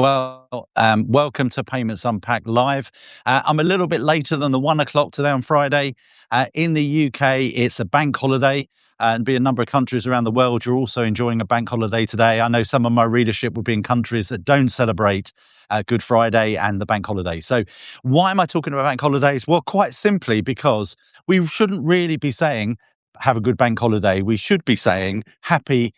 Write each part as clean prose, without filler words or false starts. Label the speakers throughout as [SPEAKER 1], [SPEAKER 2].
[SPEAKER 1] Welcome to Payments Unpacked Live. I'm a little bit later than the 1 o'clock today on Friday. In the UK, it's a bank holiday, and be a number of countries around the world, you're also enjoying a bank holiday today. I know some of my readership will be in countries that don't celebrate Good Friday and the bank holiday. So why am I talking about bank holidays? Well, quite simply because we shouldn't really be saying, have a good bank holiday. We should be saying, happy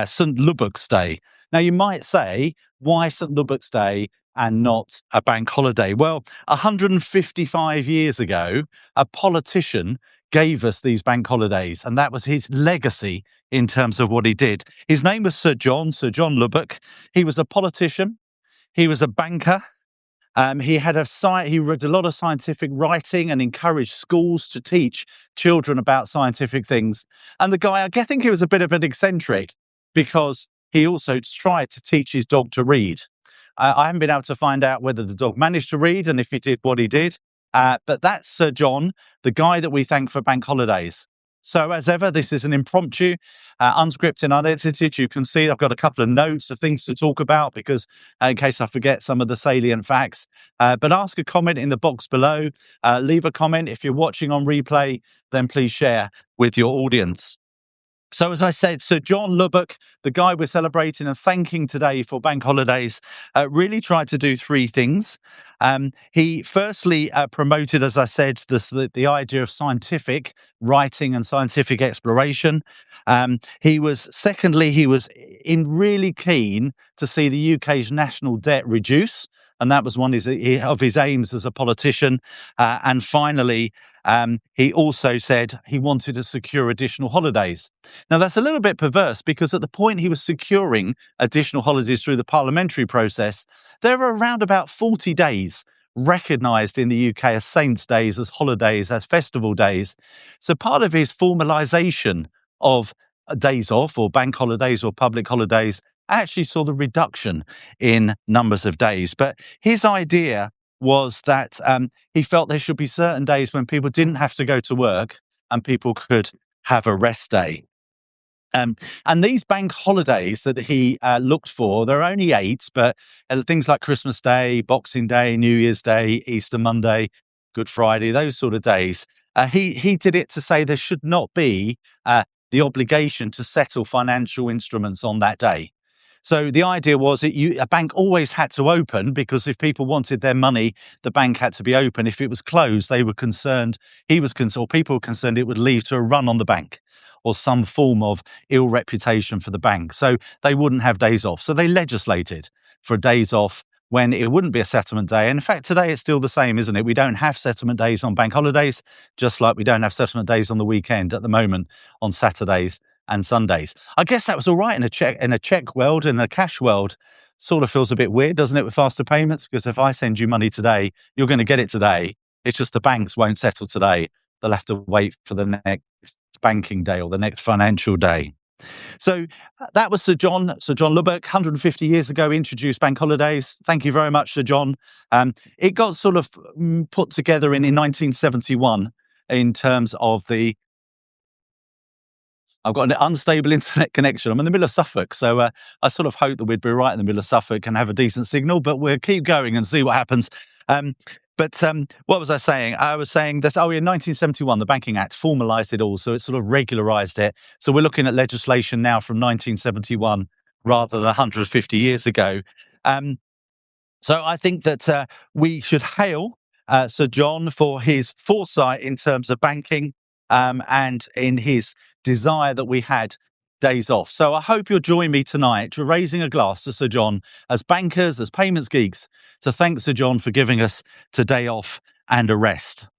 [SPEAKER 1] St. Lubbock's Day. Now, you might say, why St. Lubbock's Day and not a bank holiday? Well, 155 years ago, a politician gave us these bank holidays, and that was his legacy in terms of what he did. His name was Sir John Lubbock. He was a politician. He was a banker. He read a lot of scientific writing and encouraged schools to teach children about scientific things. And the guy, I think he was a bit of an eccentric because he also tried to teach his dog to read. I haven't been able to find out whether the dog managed to read and if he did what he did. But that's Sir John, the guy that we thank for bank holidays. So as ever, this is an impromptu, unscripted, unedited. You can see I've got a couple of notes of things to talk about because in case I forget some of the salient facts. But ask a comment in the box below. Leave a comment. If you're watching on replay, then please share with your audience. So as I said, Sir John Lubbock, the guy we're celebrating and thanking today for bank holidays, really tried to do three things. He firstly promoted, as I said, the idea of scientific writing and scientific exploration. He was really keen to see the UK's national debt reduce. And that was one of his aims as a politician. And finally, he also said he wanted to secure additional holidays. Now, that's a little bit perverse because at the point he was securing additional holidays through the parliamentary process, there were around about 40 days recognised in the UK as saints' days, as holidays, as festival days. So part of his formalisation of days off or bank holidays or public holidays actually saw the reduction in numbers of days. But his idea was that he felt there should be certain days when people didn't have to go to work and people could have a rest day. And these bank holidays that he looked for, there are only 8, but things like Christmas Day, Boxing Day, New Year's Day, Easter Monday, Good Friday, those sort of days, he did it to say there should not be the obligation to settle financial instruments on that day. So the idea was that a bank always had to open because if people wanted their money, the bank had to be open. If it was closed, people were concerned it would lead to a run on the bank or some form of ill reputation for the bank. So they wouldn't have days off. So they legislated for days off when it wouldn't be a settlement day. And in fact, today it's still the same, isn't it? We don't have settlement days on bank holidays, just like we don't have settlement days on the weekend at the moment on Saturdays and Sundays. I guess that was all right in a check world, in a cash world. Sort of feels a bit weird, doesn't it, with faster payments? Because if I send you money today, you're going to get it today. It's just the banks won't settle today. They'll have to wait for the next banking day or the next financial day. So that was Sir John Lubbock, 150 years ago, introduced bank holidays. Thank you very much, Sir John. It got sort of put together in 1971 in terms of I've got an unstable internet connection. I'm in the middle of Suffolk, so I sort of hope that we'd be right in the middle of Suffolk and have a decent signal, but we'll keep going and see what happens. But what was I saying? I was saying that, in 1971, the Banking Act formalised it all, so it sort of regularised it. So we're looking at legislation now from 1971 rather than 150 years ago. So I think that we should hail Sir John for his foresight in terms of banking and in his desire that we had days off. So I hope you'll join me tonight raising a glass to Sir John as bankers, as payments geeks, to thank Sir John for giving us today off and a rest.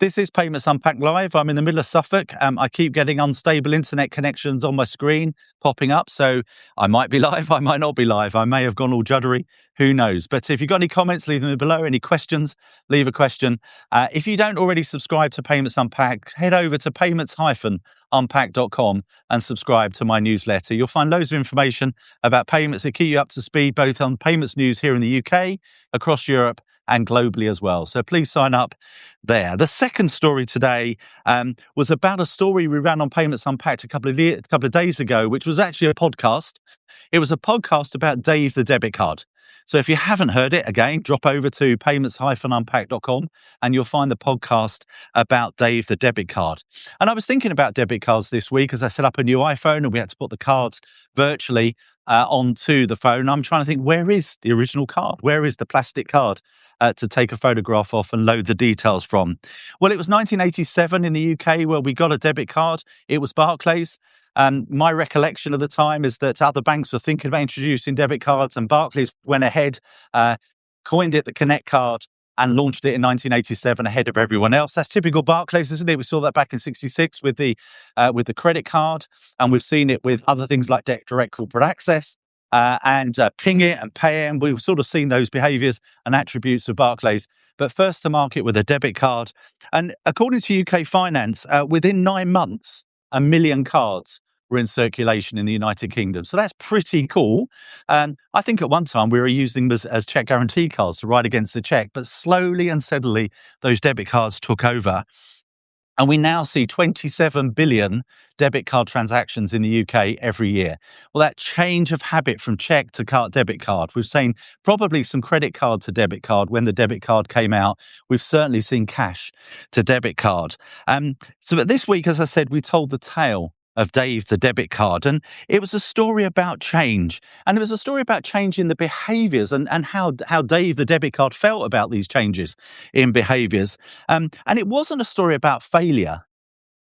[SPEAKER 1] This is Payments Unpacked Live. I'm in the middle of Suffolk. I keep getting unstable internet connections on my screen popping up. So I might be live, I might not be live. I may have gone all juddery. Who knows? But if you've got any comments, leave them below. Any questions, leave a question. If you don't already subscribe to Payments Unpacked, head over to payments-unpacked.com and subscribe to my newsletter. You'll find loads of information about payments that keep you up to speed, both on payments news here in the UK, across Europe, and globally as well. So please sign up there. The second story today was about a story we ran on Payments Unpacked a couple of days ago, which was actually a podcast. It was a podcast about Dave the debit card. So if you haven't heard it, again, drop over to payments-unpacked.com and you'll find the podcast about Dave the debit card. And I was thinking about debit cards this week as I set up a new iPhone and we had to put the cards virtually onto the phone. I'm trying to think, where is the original card? Where is the plastic card to take a photograph off and load the details from? Well, it was 1987 in the UK where we got a debit card. It was Barclays. My recollection of the time is that other banks were thinking about introducing debit cards, and Barclays went ahead, coined it the Connect card, and launched it in 1987 ahead of everyone else. That's typical Barclays, isn't it? We saw that back in '66 with the credit card, and we've seen it with other things like direct corporate access and Ping It and Pay It. We've sort of seen those behaviours and attributes of Barclays. But first to market with a debit card, and according to UK Finance, within 9 months, 1 million cards were in circulation in the United Kingdom. So that's pretty cool. I think at one time we were using them as check guarantee cards to write against the check, but slowly and steadily those debit cards took over. And we now see 27 billion debit card transactions in the UK every year. Well, that change of habit from check to debit card, we've seen probably some credit card to debit card when the debit card came out. We've certainly seen cash to debit card. But this week, as I said, we told the tale of Dave the debit card, and it was a story about change, and it was a story about change in the behaviours and how Dave the debit card felt about these changes in behaviours, and it wasn't a story about failure.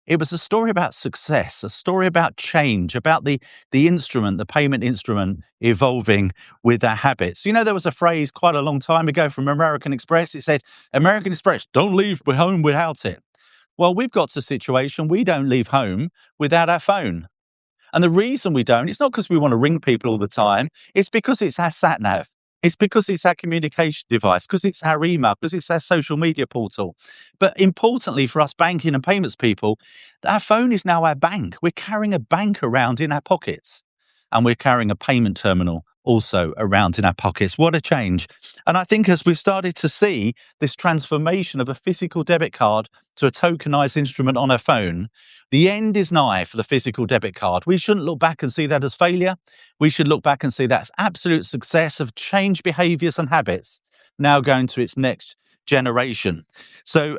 [SPEAKER 1] It was a story about success, a story about change, about the instrument, the payment instrument evolving with our habits. You know, there was a phrase quite a long time ago from American Express. It said, "American Express, don't leave home without it." Well, we've got to a situation we don't leave home without our phone. And the reason we don't, it's not because we want to ring people all the time. It's because it's our sat nav. It's because it's our communication device, because it's our email, because it's our social media portal. But importantly for us banking and payments people, our phone is now our bank. We're carrying a bank around in our pockets, and we're carrying a payment terminal also around in our pockets. What a change. And I think as we've started to see this transformation of a physical debit card to a tokenized instrument on our phone, the end is nigh for the physical debit card. We shouldn't look back and see that as failure. We should look back and see that as absolute success of changed behaviors and habits now going to its next generation. So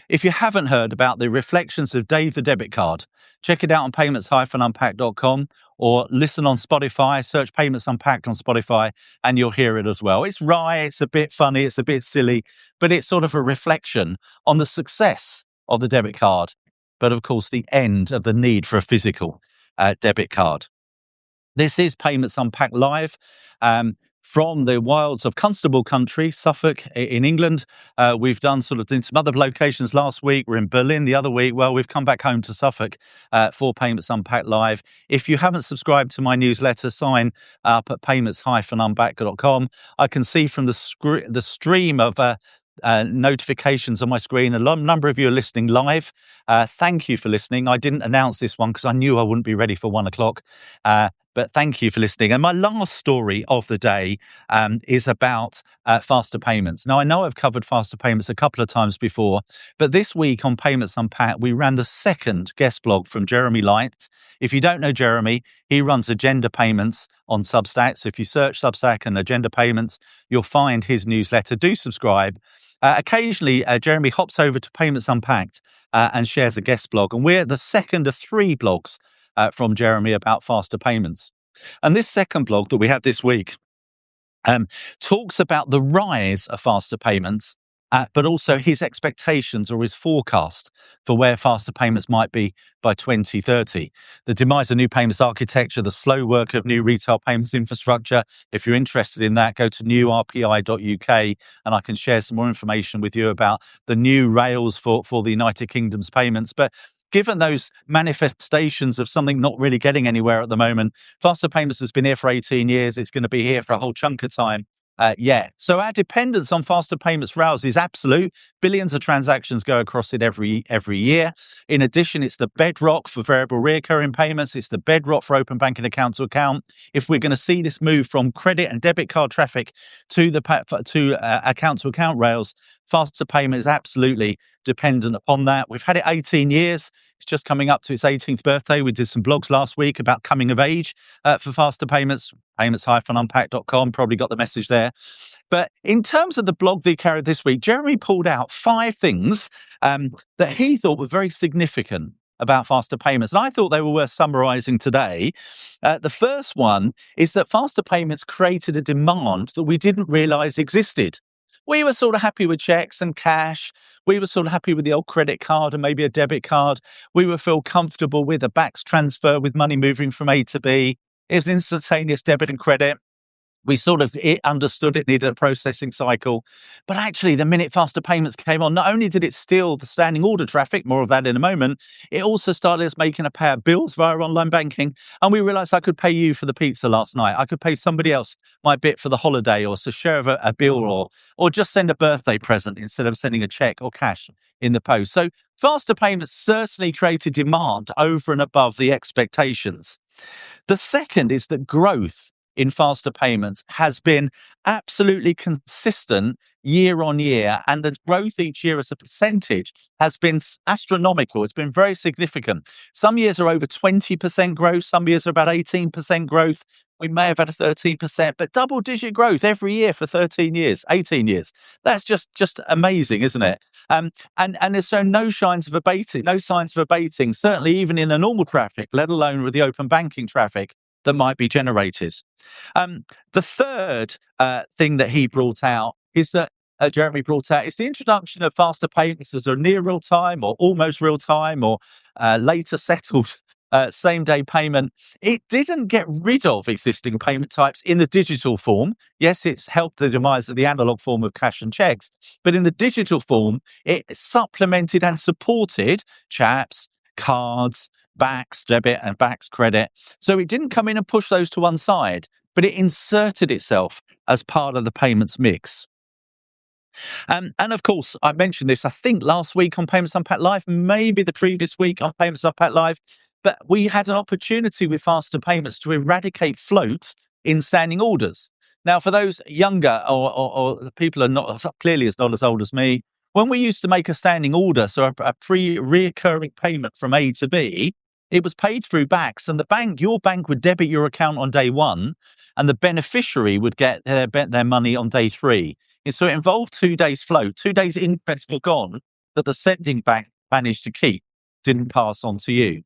[SPEAKER 1] if you haven't heard about the reflections of Dave the debit card, check it out on payments-unpacked.com or listen on Spotify, search Payments Unpacked on Spotify, and you'll hear it as well. It's wry, it's a bit funny, it's a bit silly, but it's sort of a reflection on the success of the debit card, but of course the end of the need for a physical debit card. This is Payments Unpacked Live from the wilds of Constable Country, Suffolk in England. We've done some other locations last week. We're in Berlin the other week. Well, we've come back home to Suffolk for Payments Unpacked Live. If you haven't subscribed to my newsletter, sign up at payments-unpacked.com. I can see from the stream of notifications on my screen. A number of you are listening live. Thank you for listening. I didn't announce this one because I knew I wouldn't be ready for 1 o'clock. But thank you for listening. And my last story of the day is about faster payments. Now, I know I've covered faster payments a couple of times before, but this week on Payments Unpacked, we ran the second guest blog from Jeremy Light. If you don't know Jeremy, he runs Agenda Payments on Substack. So if you search Substack and Agenda Payments, you'll find his newsletter. Do subscribe. Occasionally, Jeremy hops over to Payments Unpacked and shares a guest blog. And we're the second of 3 blogs from Jeremy about faster payments. And this second blog that we had this week talks about the rise of faster payments, but also his expectations or his forecast for where faster payments might be by 2030. The demise of new payments architecture, the slow work of new retail payments infrastructure. If you're interested in that, go to newrpi.uk and I can share some more information with you about the new rails for the United Kingdom's payments. But given those manifestations of something not really getting anywhere at the moment, faster payments has been here for 18 years. It's going to be here for a whole chunk of time. So our dependence on faster payments rails is absolute. Billions of transactions go across it every year. In addition, it's the bedrock for variable recurring payments. It's the bedrock for open banking account to account. If we're going to see this move from credit and debit card traffic to account to account rails, faster payment is absolutely dependent upon that. We've had it 18 years. It's just coming up to its 18th birthday. We did some blogs last week about coming of age for faster payments, payments-unpacked.com, probably got the message there. But in terms of the blog that he carried this week, Jeremy pulled out 5 things that he thought were very significant about faster payments. And I thought they were worth summarising today. The first one is that faster payments created a demand that we didn't realise existed. We were sort of happy with checks and cash. We were sort of happy with the old credit card and maybe a debit card. We would feel comfortable with a BACS transfer with money moving from A to B. It was instantaneous debit and credit. We sort of understood it needed a processing cycle. But actually, the minute faster payments came on, not only did it steal the standing order traffic, more of that in a moment, it also started us making a pay of bills via online banking. And we realized I could pay you for the pizza last night. I could pay somebody else my bit for the holiday, or to share of a bill, or just send a birthday present instead of sending a check or cash in the post. So faster payments certainly created demand over and above the expectations. The second is that growth in faster payments has been absolutely consistent year on year, and the growth each year as a percentage has been astronomical. It's been very significant. Some years are over 20% growth, some years are about 18% growth. We may have had a 13%, but double-digit growth every year for 13 years, 18 years. That's just amazing, isn't it? And there's so no signs of abating, certainly even in the normal traffic, let alone with the open banking traffic that might be generated. The third thing that he brought out is that Jeremy brought out is the introduction of faster payments as a near real time or almost real time or later settled same day payment. It didn't get rid of existing payment types in the digital form. Yes, it's helped the demise of the analog form of cash and checks, but in the digital form, it supplemented and supported chaps, cards, BACS debit and BACS credit. So it didn't come in and push those to one side, but it inserted itself as part of the payments mix. And of course, I mentioned this, I think last week on Payments Unpacked Live, maybe the previous week on Payments Unpacked Live, but we had an opportunity with faster payments to eradicate float in standing orders. Now, for those younger or people are not clearly not as old as me, when we used to make a standing order, so a recurring payment from A to B, it was paid through BACS, and your bank would debit your account on day 1, and the beneficiary would get their money on day 3. And so it involved 2 days float, 2 days interest forgone that the sending bank managed to keep, didn't pass on to you.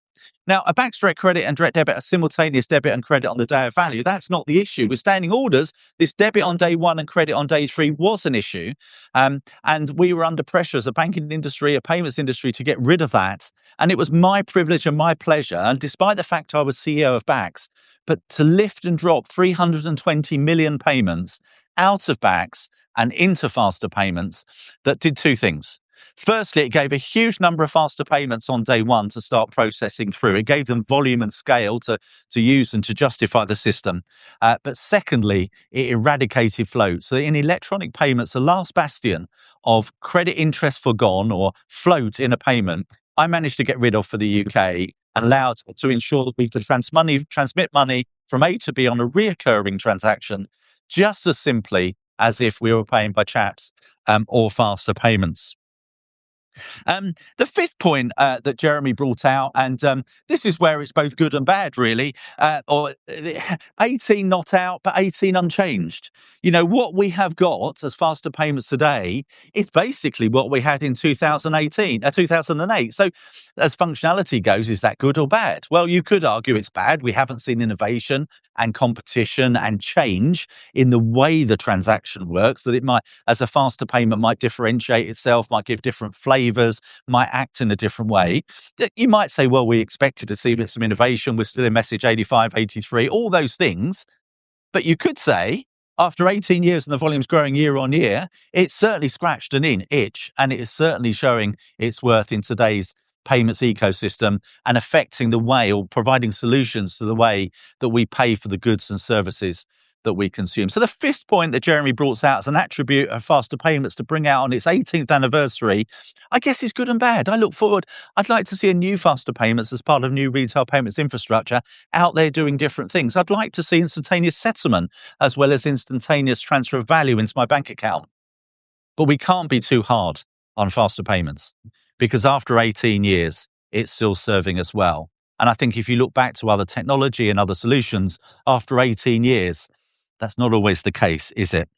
[SPEAKER 1] Now, a BACS direct credit and direct debit are simultaneous debit and credit on the day of value. That's not the issue. With standing orders, this debit on day 1 and credit on day 3 was an issue. And we were under pressure as a banking industry, a payments industry, to get rid of that. And it was my privilege and my pleasure, and despite the fact I was CEO of BACS, but to lift and drop 320 million payments out of BACS and into faster payments that did 2 things. Firstly, it gave a huge number of faster payments on day 1 to start processing through. It gave them volume and scale to use and to justify the system. But secondly, it eradicated float. So in electronic payments, the last bastion of credit interest forgone or float in a payment, I managed to get rid of for the UK and allowed to ensure that we could transmit money from A to B on a reoccurring transaction, just as simply as if we were paying by chaps or faster payments. The fifth point that Jeremy brought out, and this is where it's both good and bad, really, or 18 not out, but 18 unchanged. You know, what we have got as faster payments today is basically what we had in 2008. So as functionality goes, is that good or bad? Well, you could argue it's bad. We haven't seen innovation and competition and change in the way the transaction works, that it might, as a faster payment, might differentiate itself, might give different flavors, might act in a different way. You might say, well, we expected to see some innovation. We're still in message 85, 83, all those things. But you could say, after 18 years and the volume's growing year on year, it's certainly scratched an itch, and it is certainly showing its worth in today's payments ecosystem and affecting the way, or providing solutions to the way that we pay for the goods and services that we consume. So the fifth point that Jeremy brought out as an attribute of faster payments to bring out on its 18th anniversary, I guess is good and bad. I look forward. I'd like to see a new faster payments as part of new retail payments infrastructure out there doing different things. I'd like to see instantaneous settlement as well as instantaneous transfer of value into my bank account. But we can't be too hard on faster payments, because after 18 years, it's still serving us well. And I think if you look back to other technology and other solutions after 18 years, that's not always the case, is it?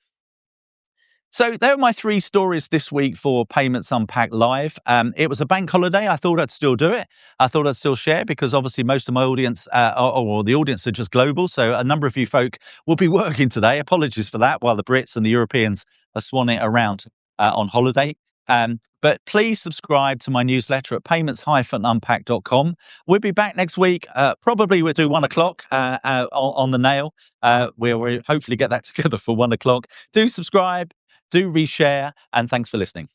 [SPEAKER 1] So there are my three stories this week for Payments Unpacked Live. It was a bank holiday. I thought I'd still do it. I thought I'd still share because obviously most of my audience, or the audience, are just global. So a number of you folk will be working today. Apologies for that, while the Brits and the Europeans are swanning around on holiday. But please subscribe to my newsletter at payments-unpacked.com. We'll be back next week. Probably we'll do 1 o'clock on the nail. We'll hopefully get that together for 1 o'clock. Do subscribe. Do reshare, and thanks for listening.